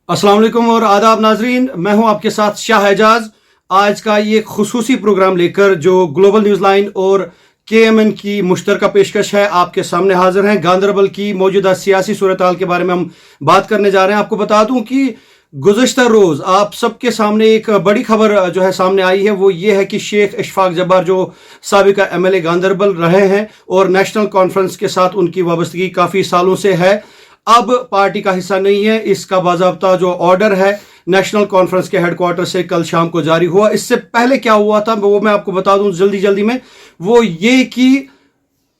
अस्सलाम वालेकुम और आदाब नाजरीन, मैं हूं आपके साथ शाह एजाज। आज का ये खुसूसी प्रोग्राम लेकर जो ग्लोबल न्यूज़ लाइन और KMN की मुश्तरका पेशकश है आपके सामने हाजिर हैं। गांदरबल की मौजूदा सियासी सूरत हाल के बारे में हम बात करने जा रहे हैं। आपको बता दूं कि गुज़श्ता रोज़ आप सबके सामने एक बड़ी खबर जो है सामने आई है, वो ये है कि शेख इशफाक जब्बार जो साबिका MLA गांदरबल रहे हैं और नेशनल कॉन्फ्रेंस के साथ उनकी वाबस्तगी काफ़ी सालों से है, अब पार्टी का हिस्सा नहीं है। इसका बाज़ाब्ता जो ऑर्डर है नेशनल कॉन्फ्रेंस के हेडक्वार्टर से कल शाम को जारी हुआ। इससे पहले क्या हुआ था वो मैं आपको बता दूं जल्दी में, वो ये कि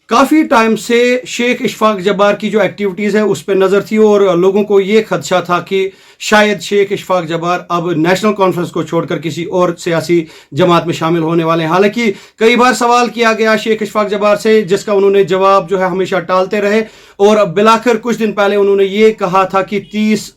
काफ़ी टाइम से शेख इशफाक जब्बार की जो एक्टिविटीज़ है उस पर नज़र थी और लोगों को ये खदशा था कि शायद शेख इशफाक जब्बार अब नेशनल कॉन्फ्रेंस को छोड़कर किसी और सियासी जमात में शामिल होने वाले हैं। हालांकि कई बार सवाल किया गया शेख इशफाक जब्बार से, जिसका उन्होंने जवाब जो है हमेशा टालते रहे और बिलाखिर कुछ दिन पहले उन्होंने ये कहा था कि 30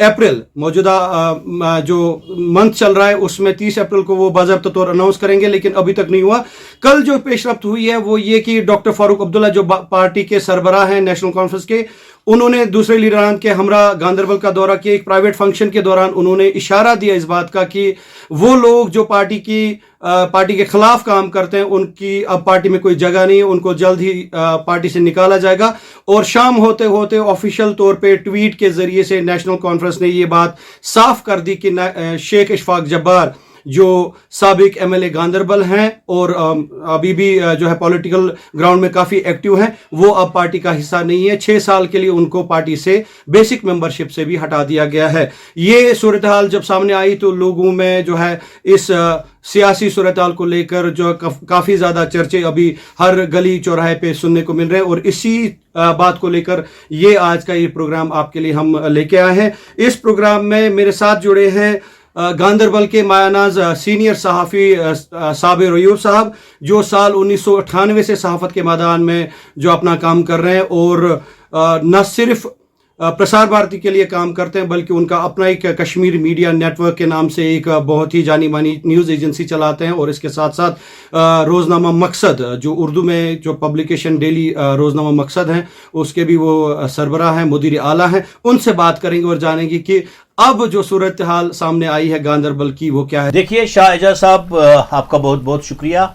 अप्रैल मौजूदा जो मंथ चल रहा है उसमें 30 अप्रैल को वो बाज़ाब्ता तौर अनाउंस करेंगे, लेकिन अभी तक नहीं हुआ। कल जो पेशरफ्त हुई है वो ये कि डॉक्टर फारूक अब्दुल्ला जो पार्टी के सरबराह हैं नेशनल कॉन्फ्रेंस के, उन्होंने दूसरे लीडरान के हमरा गांदरबल का दौरा किया। एक प्राइवेट फंक्शन के दौरान उन्होंने इशारा दिया इस बात का कि वो लोग जो पार्टी के खिलाफ काम करते हैं उनकी अब पार्टी में कोई जगह नहीं है, उनको जल्द ही पार्टी से निकाला जाएगा। और शाम होते होते ऑफिशियल तौर पे ट्वीट के जरिए से नेशनल कॉन्फ्रेंस ने ये बात साफ कर दी कि शेख इशफाक जब्बार जो साबिक MLA गांदरबल हैं और अभी भी जो है पॉलिटिकल ग्राउंड में काफ़ी एक्टिव हैं, वो अब पार्टी का हिस्सा नहीं है। 6 साल के लिए उनको पार्टी से बेसिक मेंबरशिप से भी हटा दिया गया है। ये सूरत हाल जब सामने आई तो लोगों में जो है इस सियासी सूरत हाल को लेकर जो काफ़ी ज़्यादा चर्चे अभी हर गली चौराहे पे सुनने को मिल रहे हैं और इसी बात को लेकर ये आज का ये प्रोग्राम आपके लिए हम लेके आए हैं। इस प्रोग्राम में मेरे साथ जुड़े हैं गांदरबल के मायानाज सीनियर सहाफ़ी साबिर अयूब साहब, जो साल 1998 से सहाफ़त के मैदान में जो अपना काम कर रहे हैं और न सिर्फ प्रसार भारती के लिए काम करते हैं बल्कि उनका अपना एक कश्मीर मीडिया नेटवर्क के नाम से एक बहुत ही जानी मानी न्यूज़ एजेंसी चलाते हैं और इसके साथ साथ रोज़नामा मकसद जो उर्दू में जो पब्लिकेशन डेली रोज़नामा मकसद हैं उसके भी वो सरबराह हैं, मुदीर आला हैं। उनसे बात करेंगे और जानेंगे कि अब जो सूरत हाल सामने आई है गांदरबल की वो क्या है। देखिए शाह एजाज साहब, आपका बहुत बहुत शुक्रिया।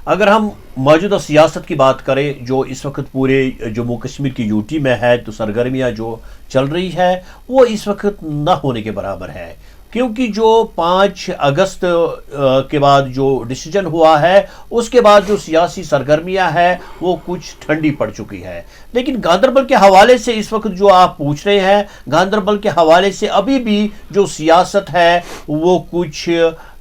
अगर हम मौजूदा सियासत की बात करें जो इस वक्त पूरे जम्मू कश्मीर की यूटी में है, तो सरगर्मियाँ जो चल रही है वो इस वक्त न होने के बराबर है, क्योंकि जो 5 अगस्त के बाद जो डिसीजन हुआ है उसके बाद जो सियासी सरगर्मियां हैं वो कुछ ठंडी पड़ चुकी है। लेकिन गांदरबल के हवाले से इस वक्त जो आप पूछ रहे हैं, गांदरबल के हवाले से अभी भी जो सियासत है वो कुछ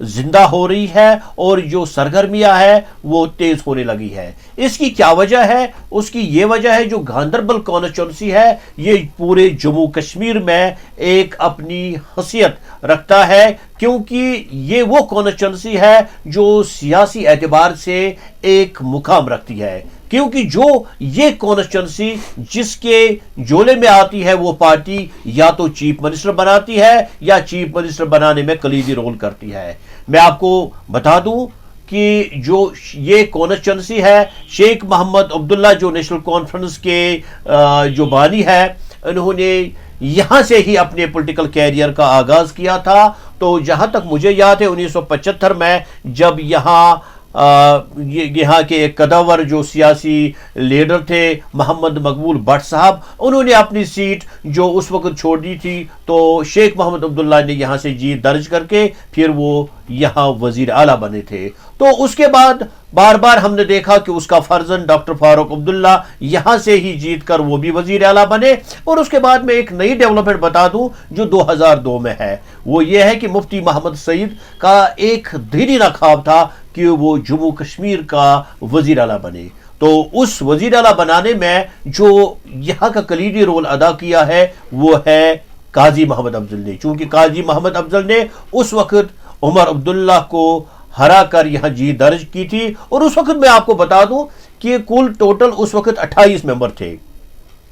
जिंदा हो रही है और जो सरगर्मियां है वो तेज होने लगी है। इसकी क्या वजह है? उसकी ये वजह है जो गांदरबल कॉन्स्टिट्यूंसी है ये पूरे जम्मू कश्मीर में एक अपनी हैसियत रखता है, क्योंकि ये वो कॉन्स्टिट्यूंसी है जो सियासी एतबार से एक मुकाम रखती है। क्योंकि जो ये कॉन्स्टिट्यूंसी जिसके जोले में आती है वो पार्टी या तो चीफ मिनिस्टर बनाती है या चीफ मिनिस्टर बनाने में कलीदी रोल करती है। मैं आपको बता दूं कि जो ये कॉन्स्टिट्यूंसी है, शेख मोहम्मद अब्दुल्ला जो नेशनल कॉन्फ्रेंस के जो बानी है, इन्होंने यहां से ही अपने पॉलिटिकल कैरियर का आगाज किया था। तो जहां तक मुझे याद है 1975 में जब यहाँ के एक कदावर जो सियासी लीडर थे मोहम्मद मकबूल भट्ट साहब, उन्होंने अपनी सीट जो उस वक्त छोड़ दी थी, तो शेख मोहम्मद अब्दुल्ला ने यहाँ से जीत दर्ज करके फिर वो यहाँ वजीर आला बने थे। तो उसके बाद बार बार हमने देखा कि उसका फर्जन डॉक्टर फारूक अब्दुल्ला यहाँ से ही जीत कर वो भी वजीर आला बने। और उसके बाद में एक नई डेवलपमेंट बता दूं जो 2002 में है, वो ये है कि मुफ्ती मोहम्मद सईद का एक दीना ख्वाब था कि वो जम्मू कश्मीर का वजीर आला बने। तो उस वजीर आला बनाने में जो यहाँ का कलीदी रोल अदा किया है वो है काजी मोहम्मद अफजल ने, चूंकि काजी मोहम्मद अफजल ने उस वक्त उमर अब्दुल्ला को हरा कर यहाँ जीत दर्ज की थी। और उस वक्त मैं आपको बता दूं कि कुल टोटल उस वक्त 28 मेंबर थे,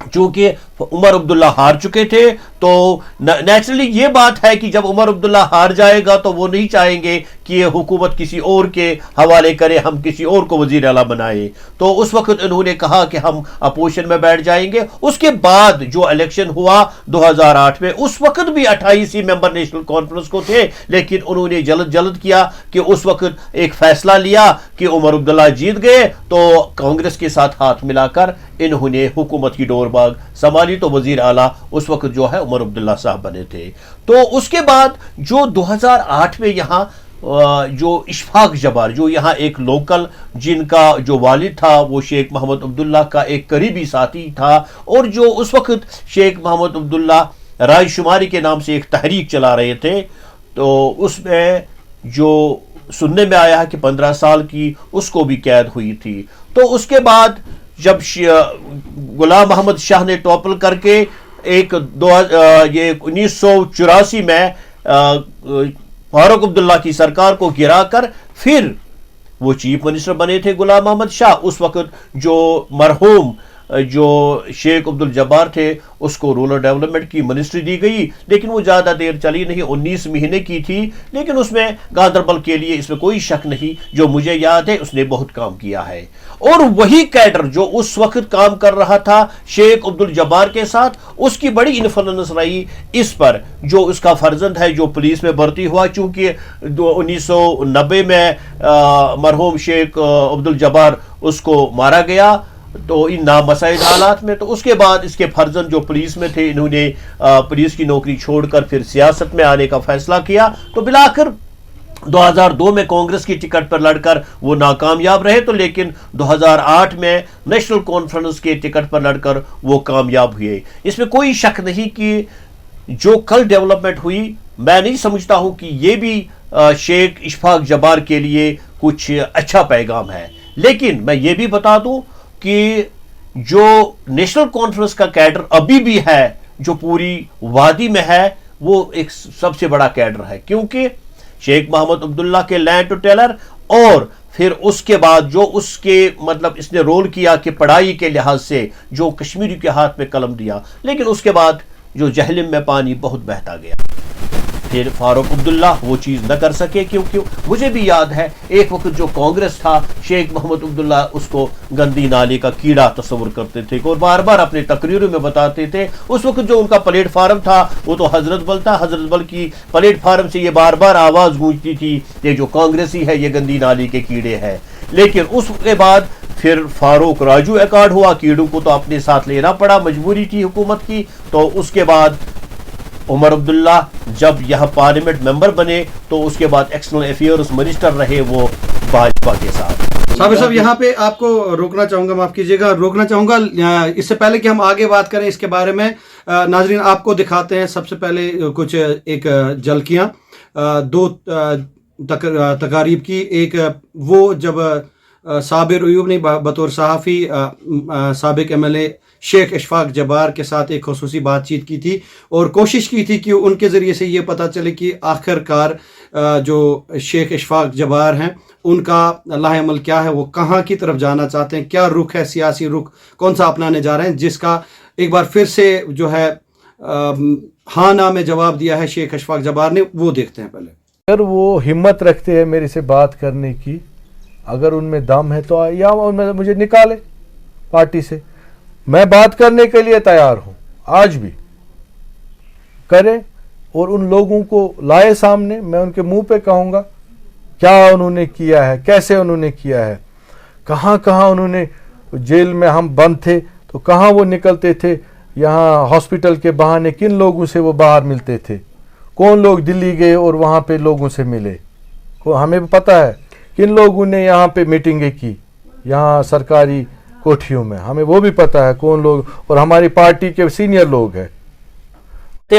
चूंकि उमर अब्दुल्ला हार चुके थे, तो नेचुरली ये बात है कि जब उमर अब्दुल्ला हार जाएगा तो वो नहीं चाहेंगे कि ये हुकूमत किसी और के हवाले करे, हम किसी और को वजीर आला बनाए। तो उस वक्त इन्होंने कहा कि हम अपोजिशन में बैठ जाएंगे। उसके बाद जो इलेक्शन हुआ 2008 में, उस वक्त भी 28 ही मेंबर नेशनल कॉन्फ्रेंस को थे, लेकिन उन्होंने जल्द किया कि उस वक्त एक फैसला लिया कि उमर अब्दुल्ला जीत गए तो कांग्रेस के साथ हाथ मिलाकर इन्होंने हुकूमत की डोरबाग संभाली। तो वजीर आला उस वक्त जो है उमर अब्दुल्ला साहब बने थे। तो उसके बाद जो 2008 में यहाँ जो इशफाक जबार, जो यहाँ एक लोकल, जिनका जो वालिद था वो शेख मोहम्मद अब्दुल्ला का एक करीबी साथी था, और जो उस वक्त शेख मोहम्मद अब्दुल्ला राय शुमारी के नाम से एक तहरीक चला रहे थे, तो उसमें जो सुनने में आया है कि 15 साल की उसको भी कैद हुई थी। तो उसके बाद जब गुलाम अहमद शाह ने टॉपल करके एक 1984 में फारूक अब्दुल्ला की सरकार को गिराकर फिर वो चीफ मिनिस्टर बने थे गुलाम अहमद शाह। उस वक्त जो मरहूम जो शेख अब्दुल जब्बार थे उसको रूरल डेवलपमेंट की मिनिस्ट्री दी गई, लेकिन वो ज़्यादा देर चली नहीं, 19 महीने की थी, लेकिन उसमें गांधरबल के लिए इसमें कोई शक नहीं, जो मुझे याद है उसने बहुत काम किया है। और वही कैडर जो उस वक्त काम कर रहा था शेख अब्दुल जब्बार के साथ, उसकी बड़ी इन्फ्लुएंस रही इस पर, जो उसका फर्जंद है जो पुलिस में भर्ती हुआ, चूंकि 1990 में मरहूम शेख अब्दुल जब्बार उसको मारा गया तो इन नामसाइद हालात में। तो उसके बाद इसके फर्जंद जो पुलिस में थे, इन्होंने पुलिस की नौकरी छोड़कर फिर सियासत में आने का फैसला किया। तो बिलाकर 2002 में कांग्रेस की टिकट पर लड़कर वो नाकामयाब रहे, तो लेकिन 2008 में नेशनल कॉन्फ्रेंस के टिकट पर लड़कर वो कामयाब हुए। इसमें कोई शक नहीं कि जो कल डेवलपमेंट हुई, मैं नहीं समझता हूं कि ये भी शेख इशफाक जब्बार के लिए कुछ अच्छा पैगाम है। लेकिन मैं ये भी बता दूं कि जो नेशनल कॉन्फ्रेंस का कैडर अभी भी है, जो पूरी वादी में है, वो एक सबसे बड़ा कैडर है, क्योंकि शेख मोहम्मद अब्दुल्ला के लैंड टू टेलर, और फिर उसके बाद जो उसके मतलब इसने रोल किया कि पढ़ाई के लिहाज से जो कश्मीरी के हाथ में कलम दिया, लेकिन उसके बाद जो जहलिम में पानी बहुत बहता गया। फिर फारूक अब्दुल्ला वो चीज़ न कर सके, क्योंकि मुझे भी याद है एक वक्त जो कांग्रेस था, शेख मोहम्मद अब्दुल्ला उसको गंदी नाले का कीड़ा तस्वुर करते थे और बार बार अपने तकरीरों में बताते थे। उस वक्त जो उनका प्लेटफार्म था वो तो हजरत बल था, हजरत बल की प्लेटफार्म से ये बार बार आवाज़ गूंजती थी ये जो कांग्रेसी है ये गंदी नाली के कीड़े हैं। लेकिन उसके बाद फिर फारूक राजू अकार्ड हुआ, कीड़ों को तो अपने साथ लेना पड़ा, मजबूरी थी हुकूमत की। तो उसके बाद उमर अब्दुल्ला जब यहाँ पार्लियामेंट मेंबर बने तो उसके बाद एक्सटर्नल अफेयर्स मिनिस्टर रहे वो भाजपा के साथ। साबिर साहब यहाँ पे आपको रोकना चाहूंगा, माफ कीजिएगा, रोकना चाहूंगा। इससे पहले कि हम आगे बात करें इसके बारे में, नाजरीन आपको दिखाते हैं सबसे पहले कुछ एक झलकियाँ दो तकारीब की। एक वो जब साबिर अयूब ने बतौर सहाफ़ी साबिक MLA शेख इशफाक जब्बार के साथ एक खुसूसी बातचीत की थी और कोशिश की थी कि उनके ज़रिए से ये पता चले कि आखिरकार जो शेख इशफाक जब्बार हैं उनका लाहेअमल क्या है, वो कहाँ की तरफ जाना चाहते हैं, क्या रुख है, सियासी रुख कौन सा अपनाने जा रहे हैं, जिसका एक बार फिर से जो है हाँ ना में जवाब दिया है शेख इशफाक जब्बार ने। वो देखते हैं पहले। अगर वो हिम्मत रखते हैं मेरे से बात करने की, अगर उनमें दम है तो या उनमें मुझे निकाले पार्टी से, मैं बात करने के लिए तैयार हूं, आज भी करें और उन लोगों को लाए सामने। मैं उनके मुंह पे कहूंगा क्या उन्होंने किया है, कैसे उन्होंने किया है, कहां कहां उन्होंने, जेल में हम बंद थे तो कहां वो निकलते थे, यहाँ हॉस्पिटल के बहाने किन लोगों से वो बाहर मिलते थे, कौन लोग दिल्ली गए और वहां पे लोगों से मिले, को हमें पता है किन लोगों ने यहाँ पे मीटिंगें की यहाँ सरकारी कोठियों में, हमें वो भी पता है कौन लोग, और हमारी पार्टी के सीनियर लोग हैं।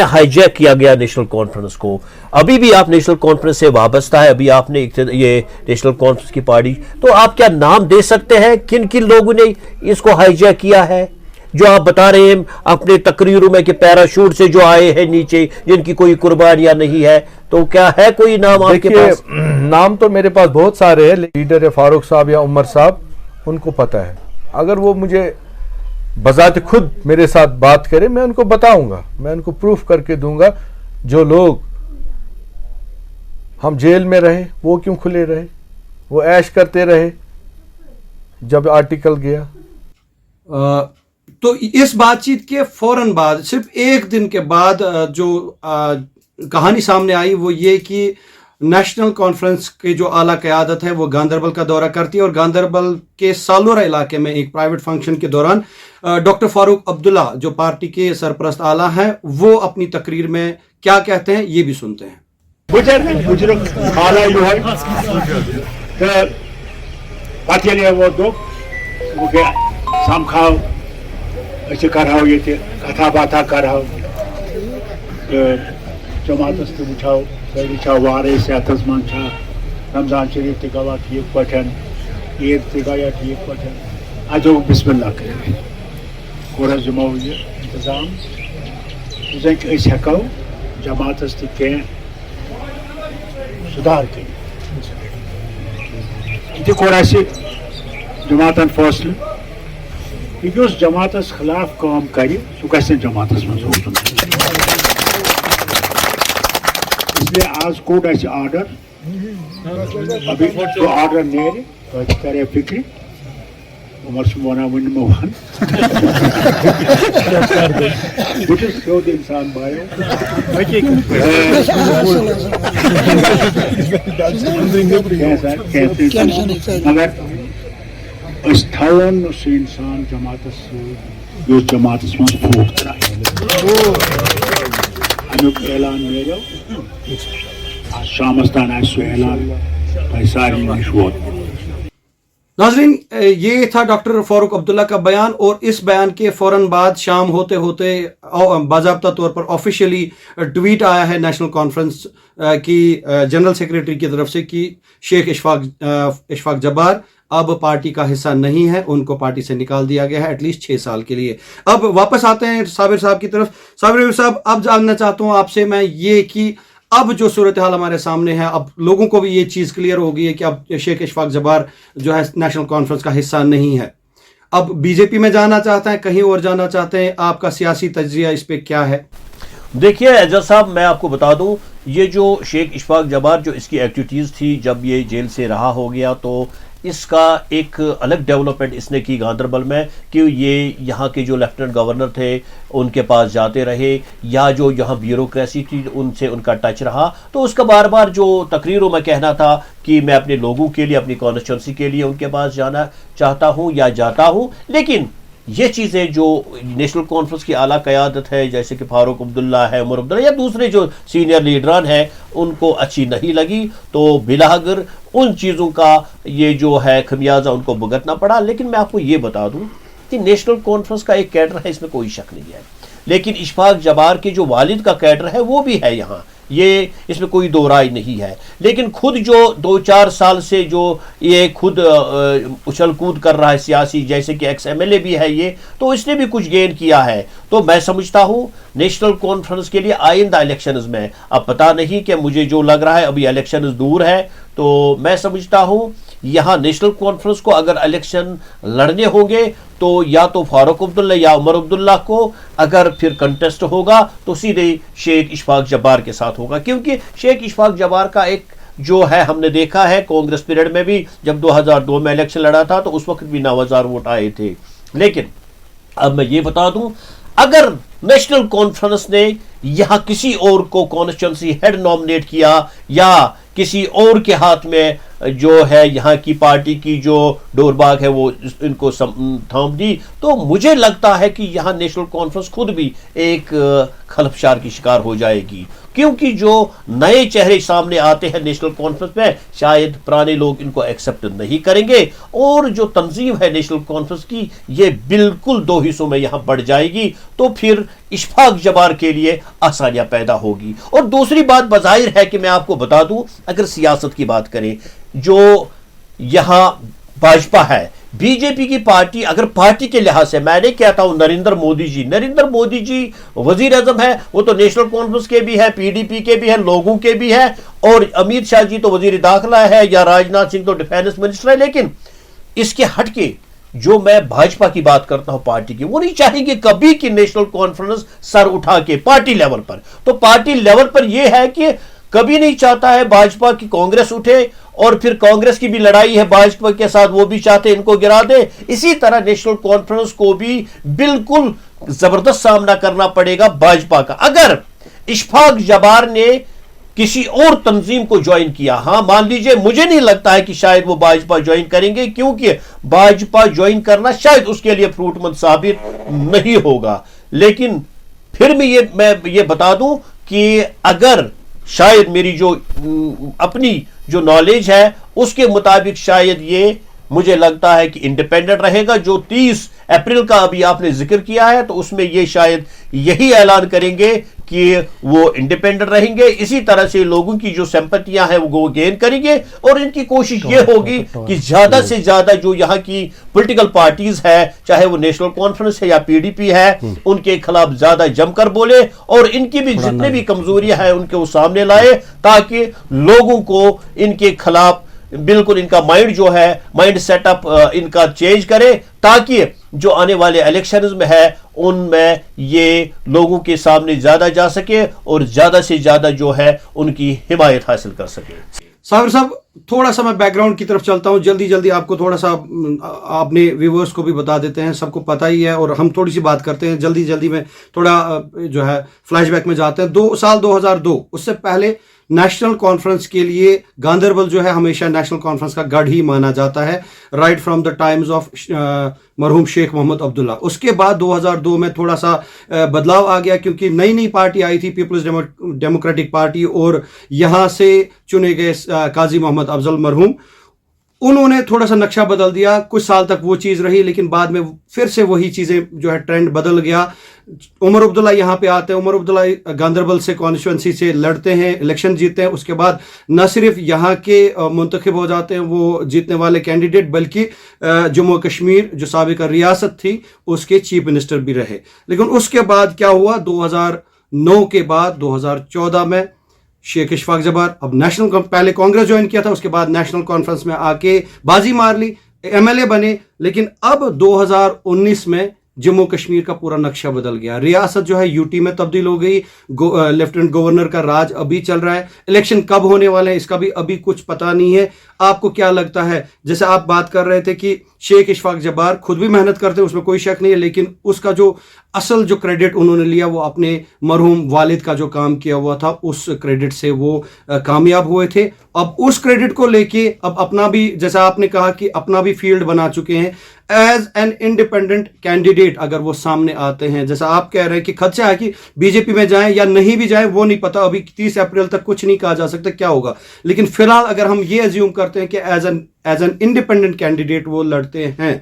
हाईजैक किया गया नेशनल कॉन्फ्रेंस को, अभी भी आप नेशनल कॉन्फ्रेंस से वाबस्ता है, अभी आपने ये नेशनल कॉन्फ्रेंस की पार्टी, तो आप क्या नाम दे सकते हैं किन किन लोगों ने इसको हाईजैक किया है, जो आप बता रहे हैं अपने तकरीरों में कि पैराशूट से जो आए हैं नीचे, जिनकी कोई कुर्बानियां नहीं है, तो क्या है कोई नाम आपके पास? नाम तो मेरे पास बहुत सारे हैं, लीडर है फारूक साहब या उमर साहब, उनको पता है। अगर वो मुझे बजाते खुद मेरे साथ बात करें, मैं उनको बताऊंगा, मैं उनको प्रूफ करके दूंगा जो लोग हम जेल में रहे वो क्यों खुले रहे, वो ऐश करते रहे जब आर्टिकल गया। तो इस बातचीत के फौरन बाद, सिर्फ एक दिन के बाद जो कहानी सामने आई वो ये कि नेशनल कॉन्फ्रेंस के जो आला क़यादत है वो गांदरबल का दौरा करती है और गांदरबल के सालोरा इलाके में एक प्राइवेट फंक्शन के दौरान डॉक्टर फारूक अब्दुल्ला जो पार्टी के सरपरस्त आला हैं वो अपनी तकरीर में क्या कहते हैं ये भी सुनते हैं। कथा बाथा करहाओ जमातस ते वुचाओ सारी छा वारे सेहतस मन छा रमजान शरीफ ते गवा ठीक पठन ईद ते गया ठीक पठन आजो बिस्मिल्लाह करे कोरा जमाओ ये इंतजाम जंक इस हकाओ जमातस ते के सुधार के इते कोरा से जमातन फैसले कि जमातस खिलाफ काम करे सो कैसे जमातस में सोचना, इसलिए आज कोर्ट ऐसे ऑर्डर अभी जो ऑर्डर नेरे तो करे फिक्री उमर सुमना वन मोहन बुझे सोद इंसान बायो मगर अस्थावन से इंसान जमातस यो जमातस में फूक कराए अनुक ऐलान मेरे आज शामस्तान आज ऐलान पैसारी निश्वत। नाजरीन, ये था डॉक्टर फारूक अब्दुल्ला का बयान और इस बयान के फौरन बाद शाम होते होते बाज़ाब्ता तौर पर ऑफिशियली ट्वीट आया है नेशनल कॉन्फ्रेंस की जनरल सेक्रेटरी की तरफ से कि शेख इशफाक जब्बार अब पार्टी का हिस्सा नहीं है, उनको पार्टी से निकाल दिया गया है एटलीस्ट 6 साल के लिए। अब वापस आते हैं साबिर साहब की तरफ। साबिर साहब, अब जानना चाहता हूँ आपसे मैं ये कि अब जो सूरत हाल हमारे सामने है, अब लोगों को भी ये चीज़ क्लियर हो गई है कि अब शेख इशफाक जब्बार जो है नेशनल कॉन्फ्रेंस का हिस्सा नहीं है, अब बीजेपी में जाना चाहते हैं, कहीं और जाना चाहते हैं, आपका सियासी तज्जिया इस पे क्या है? देखिए एजाज साहब, मैं आपको बता दूं, ये जो शेख इशफाक जब्बार जो इसकी एक्टिविटीज़ थी जब ये जेल से रहा हो गया तो इसका एक अलग डेवलपमेंट इसने की गांदरबल में कि ये यहाँ के जो लेफ्टिनेंट गवर्नर थे उनके पास जाते रहे या जो यहाँ ब्यूरोक्रेसी थी उनसे उनका टच रहा, तो उसका बार बार जो तकरीरों में कहना था कि मैं अपने लोगों के लिए अपनी कॉन्स्टिट्यूंसी के लिए उनके पास जाना चाहता हूँ या जाता हूँ। लेकिन ये चीज़ें जो नेशनल कॉन्फ्रेंस की आला क़यादत है जैसे कि फारूक अब्दुल्ला है, उमर अब्दुल्ला या दूसरे जो सीनियर लीडरान हैं उनको अच्छी नहीं लगी, तो बिलागर उन चीज़ों का ये जो है खमियाजा उनको भुगतना पड़ा। लेकिन मैं आपको ये बता दूं कि नेशनल कॉन्फ्रेंस का एक कैडर है, इसमें कोई शक नहीं है, लेकिन इशफाक जब्बार के जो वालिद का कैडर है वो भी है यहाँ, ये इसमें कोई दो राय नहीं है। लेकिन खुद जो 2-4 साल से जो ये खुद उछल कूद कर रहा है सियासी, जैसे कि एक्स MLA भी है ये, तो इसने भी कुछ गेन किया है। तो मैं समझता हूँ नेशनल कॉन्फ्रेंस के लिए आइंदा इलेक्शंस में, अब पता नहीं कि मुझे जो लग रहा है अभी इलेक्शंस दूर है, तो मैं समझता हूँ यहाँ नेशनल कॉन्फ्रेंस को अगर इलेक्शन लड़ने होंगे तो या तो फारूक अब्दुल्ला या उमर अब्दुल्ला को अगर फिर कंटेस्ट होगा तो सीधे शेख इशफाक जब्बार के साथ होगा, क्योंकि शेख इशफाक जब्बार का एक जो है हमने देखा है कांग्रेस पीरियड में भी जब 2002 में इलेक्शन लड़ा था तो उस वक्त भी 9,000 वोट आए थे। लेकिन अब मैं ये बता दूं, अगर नेशनल कॉन्फ्रेंस ने यहां किसी और को कॉन्स्टिट्यूंसी हेड नॉमिनेट किया या किसी और के हाथ में जो है यहाँ की पार्टी की जो डोरबाग है वो इनको थाम दी, तो मुझे लगता है कि यहाँ नेशनल कॉन्फ्रेंस खुद भी एक खलफशार की शिकार हो जाएगी, क्योंकि जो नए चेहरे सामने आते हैं नेशनल कॉन्फ्रेंस में शायद पुराने लोग इनको एक्सेप्ट नहीं करेंगे और जो तंजीम है नेशनल कॉन्फ्रेंस की ये बिल्कुल 2 हिस्सों में यहाँ बढ़ जाएगी, तो फिर इशफाक जब्बार के लिए आसानियां पैदा होगी। और दूसरी बात बज़ाहिर है कि मैं आपको बता दूं, अगर सियासत की बात करें, जो यहाँ भाजपा है, बीजेपी की पार्टी, अगर पार्टी के लिहाज से मैं नहीं कहता हूं नरेंद्र मोदी जी वजीर आजम है, वो तो नेशनल कॉन्फ्रेंस के भी है, PDP के भी है, लोगों के भी है, और अमित शाह जी तो वजीर दाखिला है या राजनाथ सिंह तो डिफेंस मिनिस्टर है। लेकिन इसके हटके जो मैं भाजपा की बात करता हूं पार्टी की, वो नहीं चाहेंगे कभी कि नेशनल कॉन्फ्रेंस सर उठा के पार्टी लेवल पर, तो पार्टी लेवल पर यह है कि कभी नहीं चाहता है भाजपा की कांग्रेस उठे, और फिर कांग्रेस की भी लड़ाई है भाजपा के साथ, वो भी चाहते हैं इनको गिरा दे। इसी तरह नेशनल कॉन्फ्रेंस को भी बिल्कुल जबरदस्त सामना करना पड़ेगा भाजपा का। अगर इशफाक जबार ने किसी और तंजीम को ज्वाइन किया, हां मान लीजिए, मुझे नहीं लगता है कि शायद वो भाजपा ज्वाइन करेंगे, क्योंकि भाजपा ज्वाइन करना शायद उसके लिए फ्रूटमंद साबित नहीं होगा। लेकिन फिर भी मैं ये बता दूं कि अगर शायद मेरी जो अपनी जो नॉलेज है उसके मुताबिक शायद ये मुझे लगता है कि इंडिपेंडेंट रहेगा। जो 30 अप्रैल का अभी आपने जिक्र किया है, तो उसमें ये शायद यही ऐलान करेंगे कि वो इंडिपेंडेंट रहेंगे। इसी तरह से लोगों की जो सिंपैथियां हैं वो गेन करेंगे, और इनकी कोशिश ये होगी कि ज्यादा से ज्यादा जो यहाँ की पॉलिटिकल पार्टीज है, चाहे वो नेशनल कॉन्फ्रेंस है या पीडीपी है, उनके खिलाफ ज्यादा जमकर बोले, और इनकी भी जितने भी कमजोरियां हैं उनके वो सामने लाए, ताकि लोगों को इनके खिलाफ बिल्कुल इनका माइंड जो है, माइंड सेटअप इनका चेंज करे, ताकि जो आने वाले इलेक्शंस में है उनमें ये लोगों के सामने ज्यादा जा सके और ज्यादा से ज्यादा जो है उनकी हिमायत हासिल कर सके। साबिर साहब, थोड़ा सा मैं बैकग्राउंड की तरफ चलता हूं, जल्दी जल्दी आपको थोड़ा सा आपने व्यूअर्स को भी बता देते हैं, सबको पता ही है, और हम थोड़ी सी बात करते हैं जल्दी जल्दी में, थोड़ा जो है फ्लैशबैक में जाते हैं। साल 2002, उससे पहले नेशनल कॉन्फ्रेंस के लिए गांधरबल जो है हमेशा नेशनल कॉन्फ्रेंस का गढ़ ही माना जाता है, right from the times of मरहूम शेख मोहम्मद अब्दुल्ला। उसके बाद 2002 में थोड़ा सा बदलाव आ गया, क्योंकि नई नई पार्टी आई थी, पीपल्स डेमोक्रेटिक पार्टी, और यहाँ से चुने गए काजी मोहम्मद अफजल मरहूम, उन्होंने थोड़ा सा नक्शा बदल दिया। कुछ साल तक वो चीज़ रही, लेकिन बाद में फिर से वही चीज़ें जो है ट्रेंड बदल गया। उमर अब्दुल्ला यहाँ पे आते हैं, उमर अब्दुल्ला गांधरबल से कॉन्स्टिट्यूंसी से लड़ते हैं, इलेक्शन जीतते हैं। उसके बाद न सिर्फ यहाँ के मुंतखब हो जाते हैं वो जीतने वाले कैंडिडेट, बल्कि जम्मू कश्मीर जो साबिक रियासत थी उसके चीफ मिनिस्टर भी रहे। लेकिन उसके बाद क्या हुआ, 2009 के बाद 2014 में शेख इशफाक जबार, अब नेशनल, पहले कांग्रेस ज्वाइन किया था, उसके बाद नेशनल कॉन्फ्रेंस में आके बाजी मार ली, एमएलए बने। लेकिन अब 2019 में जम्मू कश्मीर का पूरा नक्शा बदल गया, रियासत जो है यूटी में तब्दील हो गई, लेफ्टिनेंट गवर्नर का राज अभी चल रहा है। इलेक्शन कब होने वाले हैं इसका भी अभी कुछ पता नहीं है। आपको क्या लगता है, जैसे आप बात कर रहे थे कि शेख इशफाक जबार खुद भी मेहनत करते हैं, उसमें कोई शक नहीं है, लेकिन उसका जो असल जो क्रेडिट उन्होंने लिया वो अपने मरहूम वालिद का जो काम किया हुआ था उस क्रेडिट से वो कामयाब हुए थे। अब उस क्रेडिट को लेके अब अपना भी, जैसा आपने कहा कि अपना भी फील्ड बना चुके हैं, एज एन इंडिपेंडेंट कैंडिडेट अगर वो सामने आते हैं, जैसा आप कह रहे हैं कि खदशा है कि बीजेपी में जाएं या नहीं भी जाएं वो नहीं पता, अभी 30 अप्रैल तक कुछ नहीं कहा जा सकता क्या होगा। लेकिन फिलहाल अगर हम ये अज्यूम करते हैं कि एज एन इंडिपेंडेंट कैंडिडेट वो लड़ते हैं,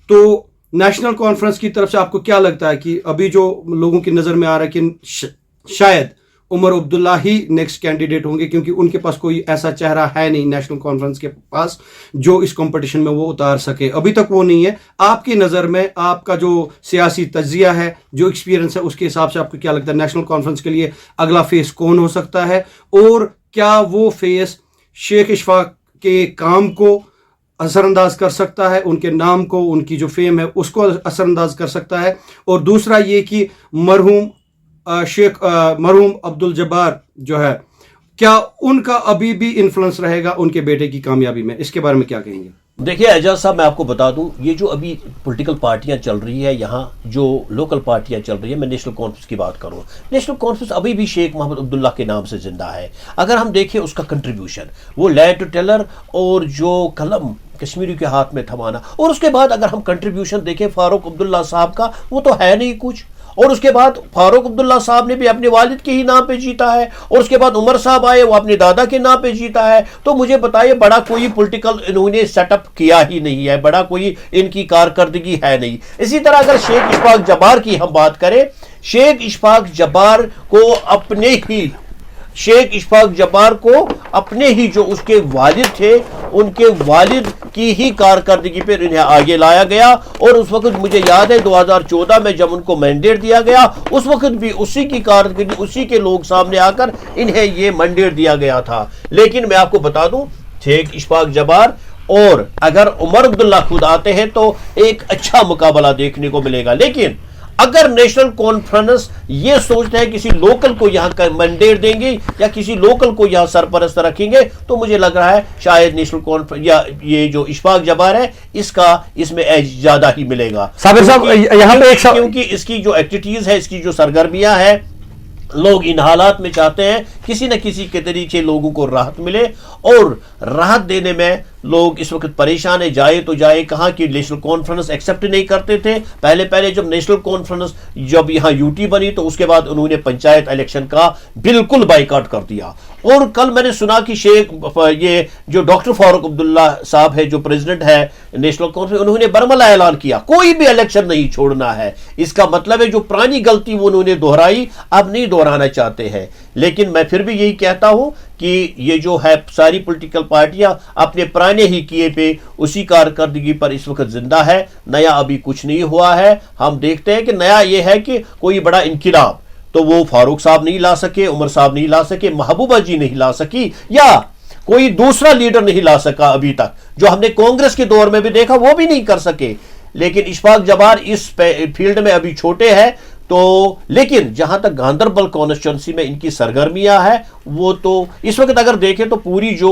तो नेशनल कॉन्फ्रेंस की तरफ से आपको क्या लगता है कि अभी जो लोगों की नजर में आ रहा है कि शायद उमर अब्दुल्ला ही नेक्स्ट कैंडिडेट होंगे, क्योंकि उनके पास कोई ऐसा चेहरा है नहीं नेशनल कॉन्फ्रेंस के पास जो इस कंपटीशन में वो उतार सके, अभी तक वो नहीं है। आपकी नज़र में, आपका जो सियासी तज्जिया है, जो एक्सपीरियंस है, उसके हिसाब से आपको क्या लगता है नेशनल कॉन्फ्रेंस के लिए अगला फेस कौन हो सकता है, और क्या वो फेस शेख इशफाक के काम को असरअंदाज कर सकता है, उनके नाम को, उनकी जो फेम है उसको असरअंदाज कर सकता है, और दूसरा ये कि मरहूम मरहूम अब्दुल जब्बार जो है, क्या उनका अभी भी इन्फ्लुएंस रहेगा उनके बेटे की कामयाबी में, इसके बारे में क्या कहेंगे? देखिए एजाज साहब, मैं आपको बता दूं, ये जो अभी पॉलिटिकल पार्टियां चल रही है, यहाँ जो लोकल पार्टियां चल रही है, मैं नेशनल कॉन्फ्रेंस की बात करूं, नेशनल कॉन्फ्रेंस अभी भी शेख मोहम्मद अब्दुल्ला के नाम से जिंदा है। अगर हम देखें उसका कंट्रीब्यूशन, वो लैंड टू टेलर और जो कलम कश्मीरी के हाथ में थमाना, और उसके बाद अगर हम कंट्रीब्यूशन देखें फारूक अब्दुल्ला साहब का, वो तो है नहीं कुछ, और उसके बाद फारूक अब्दुल्ला साहब ने भी अपने वालिद के ही नाम पे जीता है, और उसके बाद उमर साहब आए, वो अपने दादा के नाम पे जीता है। तो मुझे बताइए, बड़ा कोई पॉलिटिकल इन्होंने सेटअप किया ही नहीं है, बड़ा कोई इनकी कारकर्दगी है नहीं। इसी तरह अगर शेख इशफाक जब्बार की हम बात करें, शेख इशफाक जब्बार को अपने ही जो उसके वालिद थे, उनके वालिद की ही कारकर्दगी पर इन्हें आगे लाया गया, और उस वक्त मुझे याद है 2014 में जब उनको मैंडेट दिया गया, उस वक्त भी उसी की कारकर्दगी, उसी के लोग सामने आकर इन्हें ये मैंडेट दिया गया था। लेकिन मैं आपको बता दूं, शेख इशफाक जब्बार और अगर उमर अब्दुल्ला खुद आते हैं तो एक अच्छा मुकाबला देखने को मिलेगा। लेकिन अगर नेशनल कॉन्फ्रेंस ये सोचते हैं किसी लोकल को यहां का मैंडेट देंगे या किसी लोकल को यहां सरपरस्त रखेंगे, तो मुझे लग रहा है शायद नेशनल कॉन्फ्रेंस या ये जो इशफाक जबार है इसमें एज ज्यादा ही मिलेगा। साबिर साहब, यहाँ पे क्योंकि इसकी जो एक्टिविटीज है, इसकी जो सरगर्मियां है, लोग इन हालात में चाहते हैं किसी न किसी के तरीके लोगों को राहत मिले, और राहत देने में लोग इस वक्त परेशान है। जाए तो जाए कहाँ की नेशनल कॉन्फ्रेंस एक्सेप्ट नहीं करते थे। पहले जब नेशनल कॉन्फ्रेंस जब यहाँ यूटी बनी तो उसके बाद उन्होंने पंचायत इलेक्शन का बिल्कुल बाइकआउट कर दिया। और कल मैंने सुना कि ये जो डॉक्टर फारूक अब्दुल्ला साहब है, जो प्रेसिडेंट है नेशनल कॉन्फ्रेंस, उन्होंने बरमला ऐलान किया कोई भी इलेक्शन नहीं छोड़ना है। इसका मतलब है जो पुरानी गलती वो उन्होंने दोहराई अब नहीं दोहराना चाहते हैं। लेकिन मैं फिर भी यही कहता हूं कि ये जो है सारी पॉलिटिकल पार्टियां अपने पुराने ही किए पे उसी कारकर्दगी पर इस वक्त जिंदा है। नया अभी कुछ नहीं हुआ है। हम देखते हैं कि नया ये है कि कोई बड़ा इनकिलाब तो वो फारूक साहब नहीं ला सके, उमर साहब नहीं ला सके, महबूबा जी नहीं ला सकी, या कोई दूसरा लीडर नहीं ला सका अभी तक। जो हमने कांग्रेस के दौर में भी देखा वो भी नहीं कर सके। लेकिन इशफाक जबार इस फील्ड में अभी छोटे हैं तो, लेकिन जहां तक गांधरबल कॉन्स्टिट्यूंसी में इनकी सरगर्मियां है वो तो इस वक्त अगर देखें तो पूरी जो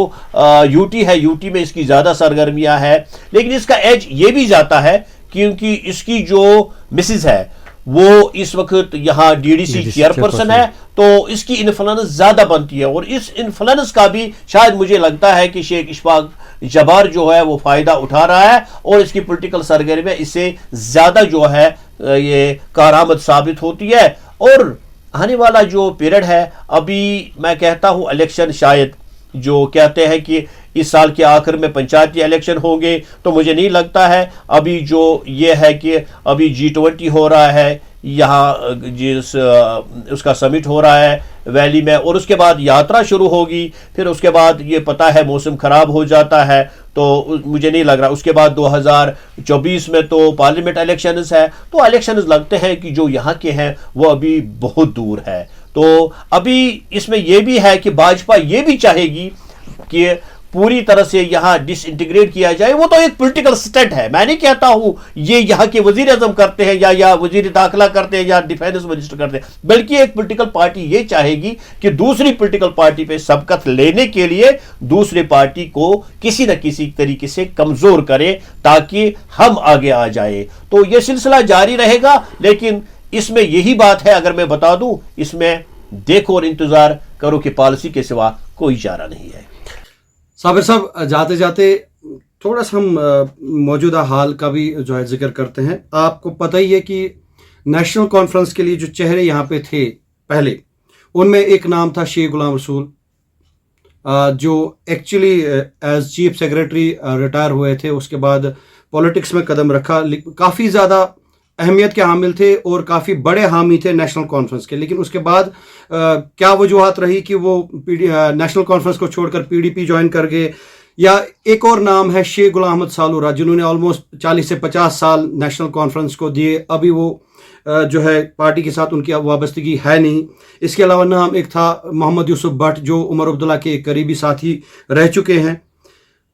यूटी है, यूटी में इसकी ज्यादा सरगर्मियां है। लेकिन इसका एज ये भी जाता है क्योंकि इसकी जो मिसेज है वो इस वक्त यहां डीडीसी चेयरपर्सन है, तो इसकी इन्फ्लुएंस ज्यादा बनती है। और इस इन्फ्लुएंस का भी शायद मुझे लगता है कि शेख इशफाक जबार जो है वो फायदा उठा रहा है, और इसकी पॉलिटिकल सरगर्मी इससे ज्यादा जो है ये कारआमद साबित होती है। और आने वाला जो पीरियड है, अभी मैं कहता हूं इलेक्शन शायद जो कहते हैं कि इस साल के आखिर में पंचायती इलेक्शन होंगे, तो मुझे नहीं लगता है। अभी जो ये है कि अभी G20 हो रहा है यहाँ, जिस उसका समिट हो रहा है वैली में, और उसके बाद यात्रा शुरू होगी। फिर उसके बाद ये पता है मौसम खराब हो जाता है, तो मुझे नहीं लग रहा। उसके बाद 2024 में तो पार्लियामेंट इलेक्शंस है, तो इलेक्शंस लगते हैं कि जो यहाँ के हैं वो अभी बहुत दूर है। तो अभी इसमें यह भी है कि भाजपा ये भी चाहेगी कि पूरी तरह से यहां डिसइंटीग्रेट किया जाए। वो तो एक पॉलिटिकल स्टंट है। मैं नहीं कहता हूं ये यहां के वजीर आजम करते हैं या वजीर दाखिला करते हैं या डिफेंस मिनिस्टर करते हैं, बल्कि एक पॉलिटिकल पार्टी ये चाहेगी कि दूसरी पॉलिटिकल पार्टी पे सबकत लेने के लिए दूसरी पार्टी को किसी न किसी तरीके से कमजोर करे ताकि हम आगे आ जाए। तो ये सिलसिला जारी रहेगा। लेकिन इसमें यही बात है, अगर मैं बता दूं, इसमें देखो और इंतजार करो कि पॉलिसी के सिवा कोई चारा नहीं है। साबिर साहब, जाते जाते थोड़ा सा हम मौजूदा हाल का भी जो है जिक्र करते हैं। आपको पता ही है कि नेशनल कॉन्फ्रेंस के लिए जो चेहरे यहाँ पे थे पहले, उनमें एक नाम था शेख गुलाम रसूल, जो actually as chief secretary retire हुए थे। उसके बाद पॉलिटिक्स में कदम रखा, काफ़ी ज़्यादा अहमियत के हामिल थे और काफ़ी बड़े हामी थे नेशनल कॉन्फ्रेंस के। लेकिन उसके बाद क्या वजूहत रही कि वो नेशनल कॉन्फ्रेंस को छोड़कर पीडीपी ज्वाइन कर गए। या एक और नाम है शेख गुलाम अहमद सालूरा, जिन्होंने ऑलमोस्ट 40 से 50 साल नेशनल कॉन्फ्रेंस को दिए। अभी वो जो है पार्टी के साथ उनकी वाबस्तगी है नहीं। इसके अलावा नाम एक था मोहम्मद यूसुफ भट्ट, जो उमर अब्दुल्ला के करीबी साथी रह चुके हैं।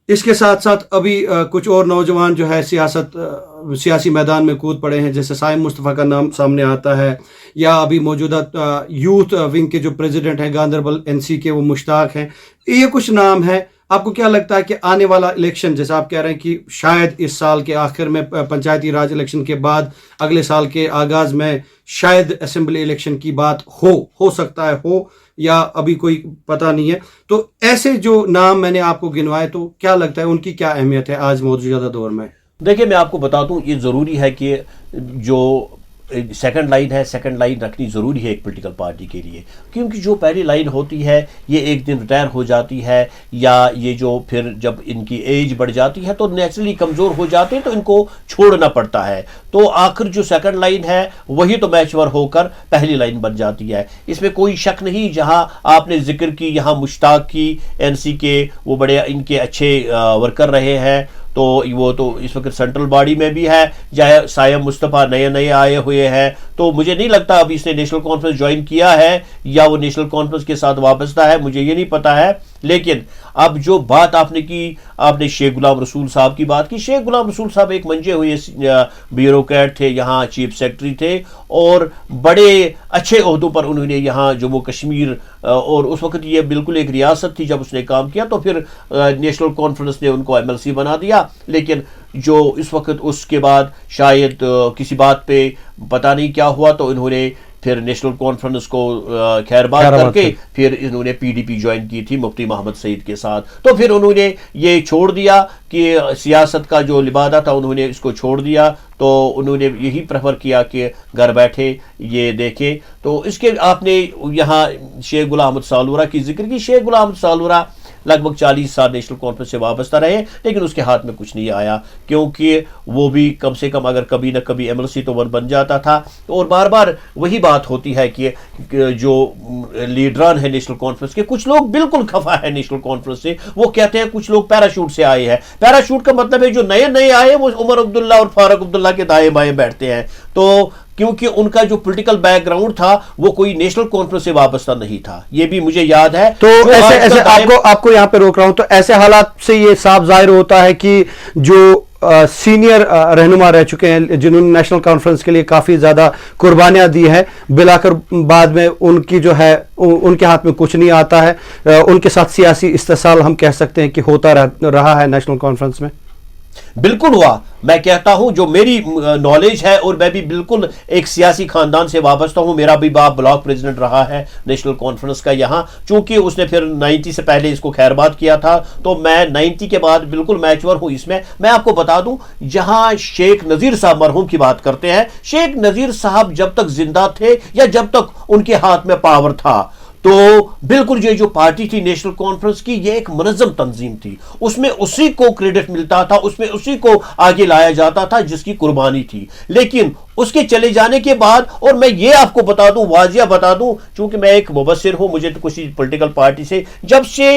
इसके साथ साथ अभी कुछ और नौजवान जो है सियासी मैदान में कूद पड़े हैं, जैसे साइम मुस्तफ़ा का नाम सामने आता है, या अभी मौजूदा यूथ विंग के जो प्रेसिडेंट हैं गांधरबल एनसी के, वो मुश्ताक हैं। ये कुछ नाम है। आपको क्या लगता है कि आने वाला इलेक्शन, जैसे आप कह रहे हैं कि शायद इस साल के आखिर में पंचायती राज इलेक्शन के बाद अगले साल के आगाज में शायद असेंबली इलेक्शन की बात हो सकता है हो, या अभी कोई पता नहीं है, तो ऐसे जो नाम मैंने आपको गिनवाए, तो क्या लगता है उनकी क्या अहमियत है आज मौजूदा दौर में? देखिए, मैं आपको बता दूं, ये ज़रूरी है कि जो सेकंड लाइन है, सेकंड लाइन रखनी ज़रूरी है एक पॉलिटिकल पार्टी के लिए, क्योंकि जो पहली लाइन होती है ये एक दिन रिटायर हो जाती है, या ये जो फिर जब इनकी एज बढ़ जाती है तो नेचुरली कमज़ोर हो जाते हैं, तो इनको छोड़ना पड़ता है। तो आखिर जो सेकंड लाइन है वही तो मैचवर होकर पहली लाइन बन जाती है, इसमें कोई शक नहीं। जहां आपने जिक्र की यहाँ मुश्ताक की, एनसी के वो बड़े इनके अच्छे वर्कर रहे हैं, तो वो तो इस वक्त सेंट्रल बॉडी में भी है। चाहे सायम मुस्तफ़ा नए आए हुए हैं, तो मुझे नहीं लगता अभी इसने नेशनल कॉन्फ्रेंस ज्वाइन किया है या वो नेशनल कॉन्फ्रेंस के साथ वाबस्ता है, मुझे ये नहीं पता है। لیکن اب جو بات آپ نے کی, آپ نے شیخ غلام رسول صاحب کی بات کی. شیخ غلام رسول صاحب ایک منجے ہوئے بیوروکریٹ تھے, یہاں چیف سیکرٹری تھے, اور بڑے اچھے عہدوں پر انہوں نے یہاں جموں کشمیر, اور اس وقت یہ بالکل ایک ریاست تھی جب اس نے کام کیا, تو پھر نیشنل کانفرنس نے ان کو MLC بنا دیا. لیکن جو اس وقت اس کے بعد شاید کسی بات پہ پتہ نہیں کیا ہوا, تو انہوں نے پھر نیشنل کانفرنس کو خیر بات کر کے پھر انہوں نے PDP جوائن کی تھی مفتی محمد سعید کے ساتھ. تو پھر انہوں نے یہ چھوڑ دیا کہ سیاست کا جو لبادہ تھا انہوں نے اس کو چھوڑ دیا, تو انہوں نے یہی پریفر کیا کہ گھر بیٹھے یہ دیکھیں. تو اس کے آپ نے یہاں شیخ غلام احمد سالورہ کی ذکر کی. شیخ غلام احمد سالورہ لگ بھگ 40 سال نیشنل کانفرنس سے وابستہ رہے, لیکن اس کے ہاتھ میں کچھ نہیں آیا, کیونکہ وہ بھی کم سے کم اگر کبھی نہ کبھی MLC تو بن جاتا تھا. اور بار بار وہی بات ہوتی ہے کہ جو لیڈران ہیں نیشنل کانفرنس کے, کچھ لوگ بالکل خفا ہے نیشنل کانفرنس سے. وہ کہتے ہیں کچھ لوگ پیراشوٹ سے آئے ہیں. پیراشوٹ کا مطلب ہے جو نئے آئے وہ عمر عبداللہ اور فاروق عبداللہ کے دائیں بائیں بیٹھتے ہیں. تو کیونکہ ان کا جو پولیٹیکل بیک گراؤنڈ تھا وہ کوئی نیشنل کانفرنس سے وابستہ نہیں تھا, یہ بھی مجھے یاد ہے. تو ایسے آپ کو یہاں پہ روک رہا ہوں, تو ایسے حالات سے یہ صاف ظاہر ہوتا ہے کہ جو سینئر رہنما رہ چکے ہیں جنہوں نے نیشنل کانفرنس کے لیے کافی زیادہ قربانیاں دی ہیں, بلا کر بعد میں ان کی جو ہے ان کے ہاتھ میں کچھ نہیں آتا ہے, ان کے ساتھ سیاسی استحصال ہم کہہ سکتے ہیں کہ ہوتا رہا ہے نیشنل کانفرنس میں. بالکل ہوا. میں کہتا ہوں جو میری نالج ہے, اور میں بھی بالکل ایک سیاسی خاندان سے وابستہ ہوں. میرا بھی باپ بلاک پریزیڈنٹ رہا ہے نیشنل کانفرنس کا یہاں, چونکہ اس نے پھر 90 سے پہلے اس کو خیرباد کیا تھا, تو میں 90 کے بعد بالکل میچور ہوں اس میں. میں آپ کو بتا دوں, جہاں شیخ نذیر صاحب مرحوم کی بات کرتے ہیں, شیخ نذیر صاحب جب تک زندہ تھے یا جب تک ان کے ہاتھ میں پاور تھا, تو بالکل یہ جو پارٹی تھی نیشنل کانفرنس کی, یہ ایک منظم تنظیم تھی. اس میں اسی کو کریڈٹ ملتا تھا, اس میں اسی کو آگے لایا جاتا تھا جس کی قربانی تھی. لیکن اس کے چلے جانے کے بعد, اور میں یہ آپ کو بتا دوں, واضح بتا دوں, چونکہ میں ایک مبصر ہوں, مجھے تو کسی پولیٹیکل پارٹی سے جب سے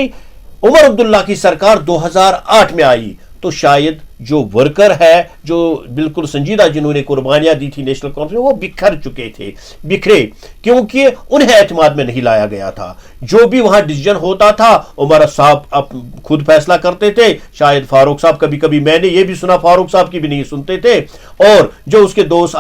عمر عبداللہ کی سرکار 2008 میں آئی, تو شاید جو ورکر ہے جو بالکل سنجیدہ جنہوں نے قربانیاں دی تھی نیشنل کانفرنس, وہ بکھر چکے تھے, بکھرے, کیونکہ انہیں اعتماد میں نہیں لایا گیا تھا. جو بھی وہاں ڈیسیژن ہوتا تھا عمر صاحب خود فیصلہ کرتے تھے. شاید فاروق صاحب کبھی کبھی, میں نے یہ بھی سنا, فاروق صاحب کی بھی نہیں سنتے تھے, اور جو اس کے دوست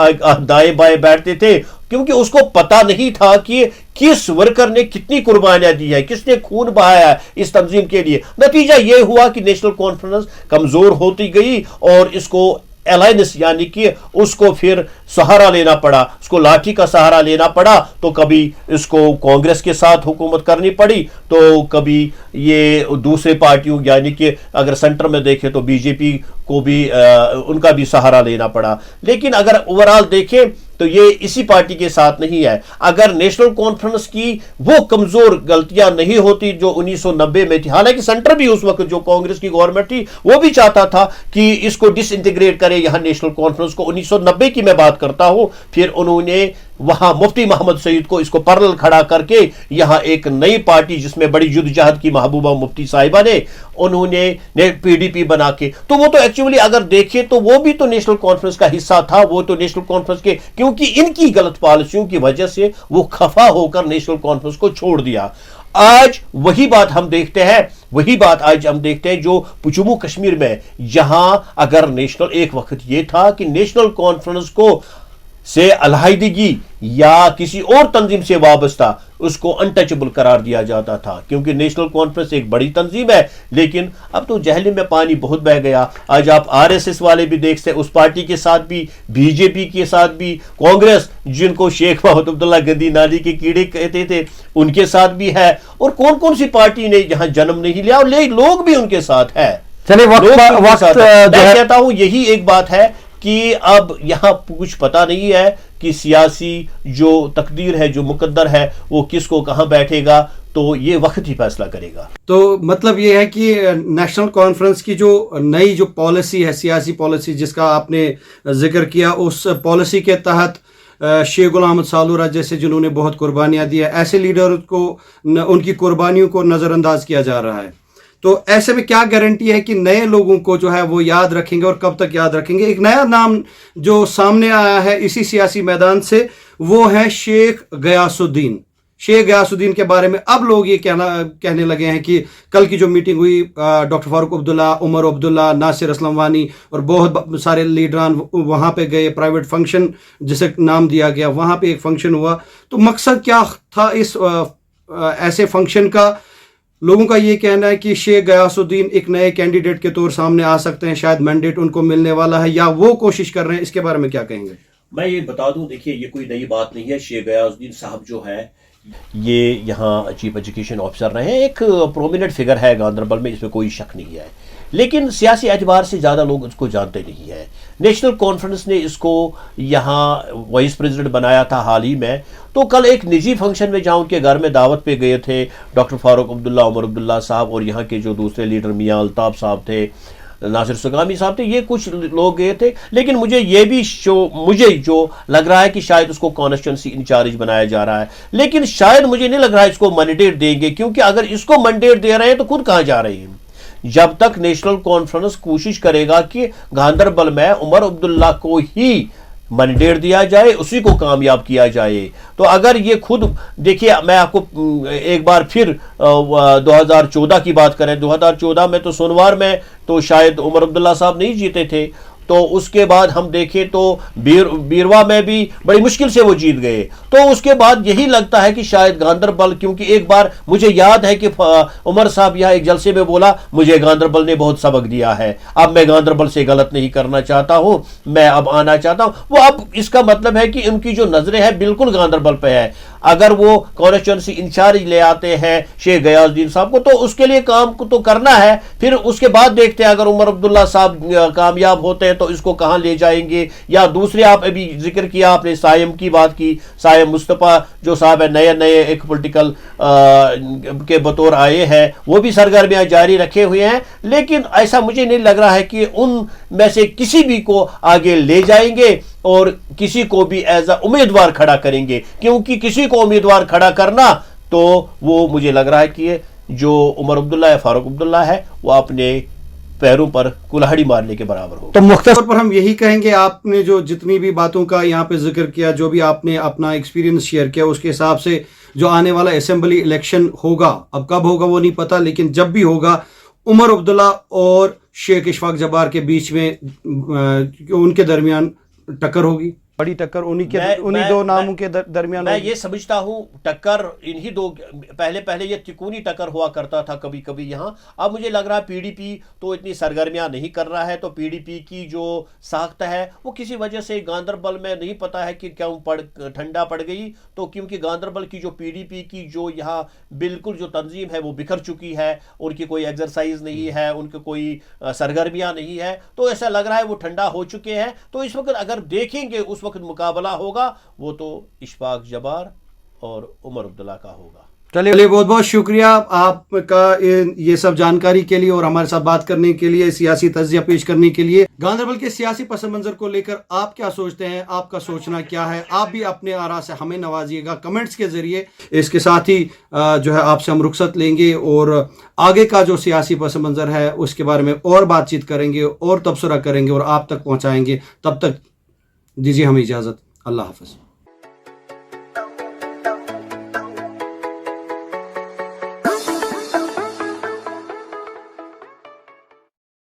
دائیں بائیں بیٹھتے تھے, کیونکہ اس کو پتا نہیں تھا کہ کس ورکر نے کتنی قربانیاں دی ہے, کس نے خون بہایا ہے اس تنظیم کے لیے. نتیجہ یہ ہوا کہ نیشنل کانفرنس کمزور ہوتی گئی, اور اس کو الائنس یعنی کہ اس کو پھر سہارا لینا پڑا, اس کو لاٹھی کا سہارا لینا پڑا. تو کبھی اس کو کانگریس کے ساتھ حکومت کرنی پڑی, تو کبھی یہ دوسرے پارٹیوں یعنی کہ اگر سینٹر میں دیکھیں تو BJP کو بھی ان کا بھی سہارا لینا پڑا. لیکن اگر اوورآل دیکھیں تو یہ اسی پارٹی کے ساتھ نہیں ہے. اگر نیشنل کانفرنس کی وہ کمزور غلطیاں نہیں ہوتی جو 1990 میں تھی, حالانکہ سینٹر بھی اس وقت جو کانگریس کی گورنمنٹ تھی وہ بھی چاہتا تھا کہ اس کو ڈس انٹیگریٹ کرے یہاں نیشنل کانفرنس کو, 1990 کی میں بات کرتا ہوں. پھر انہوں نے وہاں مفتی محمد سعید کو اس کو پرل کھڑا کر کے یہاں ایک نئی پارٹی جس میں بڑی جدوجہد کی محبوبہ مفتی صاحبہ نے, انہوں نے PDP بنا کے, تو وہ تو ایکچولی اگر دیکھیں تو وہ بھی تو نیشنل کانفرنس کا حصہ تھا. وہ تو نیشنل کانفرنس کے, کیونکہ ان کی غلط پالیسیوں کی وجہ سے وہ خفا ہو کر نیشنل کانفرنس کو چھوڑ دیا. آج وہی بات ہم دیکھتے ہیں, جو جموں کشمیر میں, جہاں اگر نیشنل, ایک وقت یہ تھا کہ نیشنل کانفرنس کو سے علیحدگی یا کسی اور تنظیم سے وابستہ اس کو انٹچبل قرار دیا جاتا تھا, کیونکہ نیشنل کانفرنس ایک بڑی تنظیم ہے. لیکن اب تو جہلم میں پانی بہت بہہ گیا. آج آپ RSS والے بھی دیکھ سکتے, اس پارٹی کے ساتھ بھی, BJP کے ساتھ بھی, کانگریس جن کو شیخ محمد عبداللہ گندی نالی کے کیڑے کہتے تھے ان کے ساتھ بھی ہے, اور کون کون سی پارٹی نے یہاں جنم نہیں لیا, اور لوگ بھی ان کے ساتھ ہے. میں کہتا ہوں یہی ایک بات ہے کہ اب یہاں کچھ پتا نہیں ہے کہ سیاسی جو تقدیر ہے, جو مقدر ہے, وہ کس کو کہاں بیٹھے گا, تو یہ وقت ہی فیصلہ کرے گا. تو مطلب یہ ہے کہ نیشنل کانفرنس کی جو نئی جو پالیسی ہے, سیاسی پالیسی جس کا آپ نے ذکر کیا, اس پالیسی کے تحت شیخ غلام احمد سالورہ جیسے جنہوں نے بہت قربانیاں دی ہیں, ایسے لیڈر کو ان کی قربانیوں کو نظر انداز کیا جا رہا ہے. تو ایسے میں کیا گارنٹی ہے کہ نئے لوگوں کو جو ہے وہ یاد رکھیں گے, اور کب تک یاد رکھیں گے؟ ایک نیا نام جو سامنے آیا ہے اسی سیاسی میدان سے, وہ ہے شیخ غیاث الدین. शेख गयासुद्दीन के बारे में अब लोग ये कहने लगे हैं कि कल की जो मीटिंग हुई डॉक्टर फारूक अब्दुल्ला, उमर अब्दुल्ला, नासिर असलम वानी और बहुत सारे लीडरान वहाँ पे गए, प्राइवेट फंक्शन जिसे नाम दिया गया, वहाँ पे एक फंक्शन हुआ। तो मकसद क्या था इस ऐसे फंक्शन का? लोगों का ये कहना है कि शेख गयासुद्दीन एक नए कैंडिडेट के तौर सामने आ सकते हैं, शायद मैंडेट उनको मिलने वाला है या वो कोशिश कर रहे हैं। इसके बारे में क्या कहेंगे? मैं ये बता दूं, देखिए ये कोई नई बात नहीं है। शेख गयासुद्दीन साहब जो है ये यहाँ चीफ एजुकेशन ऑफिसर रहे हैं, एक प्रोमिनेंट फिगर है गांधरबल में, इसमें कोई शक नहीं है। लेकिन सियासी एतबार से ज़्यादा लोग इसको जानते नहीं है। नेशनल कॉन्फ्रेंस ने इसको यहाँ वाइस प्रेसिडेंट बनाया था हाल ही में। तो कल एक निजी फंक्शन में जहाँ उनके घर में दावत पे गए थे डॉक्टर फारूक अब्दुल्ला, उमर अब्दुल्ला साहब और यहाँ के जो दूसरे लीडर मियाँ अल्ताफ साहब थे, नासिर सुगामी साहब थे, ये कुछ लोग गए थे। लेकिन मुझे जो लग रहा है कि शायद उसको कॉन्स्टिट्यूंसी इंचार्ज बनाया जा रहा है, लेकिन शायद मुझे नहीं लग रहा है इसको मैंडेट देंगे, क्योंकि अगर इसको मैंडेट दे रहे हैं तो खुद कहाँ जा रहे हैं। जब तक नेशनल कॉन्फ्रेंस कोशिश करेगा कि गांधरबल में उमर अब्दुल्ला को ही मैंडेट दिया जाए, उसी को कामयाब किया जाए, तो अगर ये खुद देखिए, मैं आपको एक बार फिर 2014 की बात करें, 2014 में तो सोनवार में तो शायद उमर अब्दुल्ला साहब नहीं जीते थे। तो उसके बाद हम देखें तो बीरवा में भी बड़ी मुश्किल से वो जीत गए। तो उसके बाद यही लगता है कि शायद गांधरबल, क्योंकि एक बार मुझे याद है कि उमर साहब यहाँ एक जलसे में बोला, मुझे गांधरबल ने बहुत सबक दिया है, अब मैं गांधरबल से गलत नहीं करना चाहता हूँ, मैं अब आना चाहता हूँ। वो अब इसका मतलब है कि उनकी जो नजरें हैं बिल्कुल गांधरबल पे है। अगर वो कॉन्स्टिट्यूंसी इंचार्ज ले आते हैं शेख गयासुद्दीन साहब को, तो उसके लिए काम को तो करना है, फिर उसके बाद देखते हैं अगर उमर अब्दुल्ला साहब कामयाब होते हैं तो इसको कहां ले जाएंगे। या दूसरे, आप अभी जिक्र किया आपने सायम की बात की, सायम मुस्तफ़ा जो साहब है, नए एक पॉलिटिकल के बतौर आए हैं, वो भी सरगर्मियां जारी रखे हुए हैं। लेकिन ऐसा मुझे नहीं लग रहा है कि उन में से किसी भी को आगे ले जाएंगे और किसी को भी एज अ उम्मीदवार खड़ा करेंगे, क्योंकि किसी को उम्मीदवार खड़ा करना तो वो मुझे लग रहा है कि जो उमर अब्दुल्ला या फारूक अब्दुल्ला है वो अपने पैरों पर कुल्हाड़ी मारने के बराबर हो। तो मुख्तसर पर हम यही कहेंगे, आपने जो जितनी भी बातों का यहाँ पे जिक्र किया, जो भी आपने अपना एक्सपीरियंस शेयर किया, उसके हिसाब से जो आने वाला असेंबली इलेक्शन होगा, अब कब होगा वो नहीं पता, लेकिन जब भी होगा उमर अब्दुल्ला और शेख इशफाक जब्बार के बीच में उनके दरमियान टक्कर होगी, बड़ी टक्कर उन्हीं दो नामों के दरमियान। मैं ये समझता हूं टक्कर इन्हीं दो, पहले ये तिकोनी टक्कर हुआ करता था कभी कभी यहाँ। अब मुझे लग रहा है पीडीपी तो इतनी सरगर्मियां नहीं कर रहा है, तो पीडीपी की जो साख्त है वो किसी वजह से गांधरबल में नहीं पता है कि क्यों ठंडा पड़ गई। तो क्योंकि गांधरबल की जो पीडीपी की जो यहाँ बिल्कुल जो तंजीम है वो बिखर चुकी है, उनकी कोई एक्सरसाइज नहीं है, उनकी कोई सरगर्मियां नहीं है, तो ऐसा लग रहा है वो ठंडा हो चुके हैं। तो इस वक्त अगर देखेंगे उस वक्त मुकाबला होगा वो तो इशफाक जब्बार और उमर अब्दुल्ला का होगा। चलिए, बहुत बहुत शुक्रिया आपका ये सब जानकारी के लिए और हमारे साथ बात करने के लिए, सियासी तज्जिया पेश करने के लिए। गांधरबल के सियासी पस मंजर को लेकर आप क्या सोचते हैं, आपका सोचना क्या है? आप भी अपने आरा से हमें नवाजिएगा कमेंट्स के जरिए। इसके साथ ही जो है आपसे हम रुखसत लेंगे और आगे का जो सियासी पस मंजर है उसके बारे में और बातचीत करेंगे और तबसरा करेंगे और आप तक पहुँचाएंगे। तब तक दीजिए हमें इजाज़त। अल्लाह हाफ़िज़।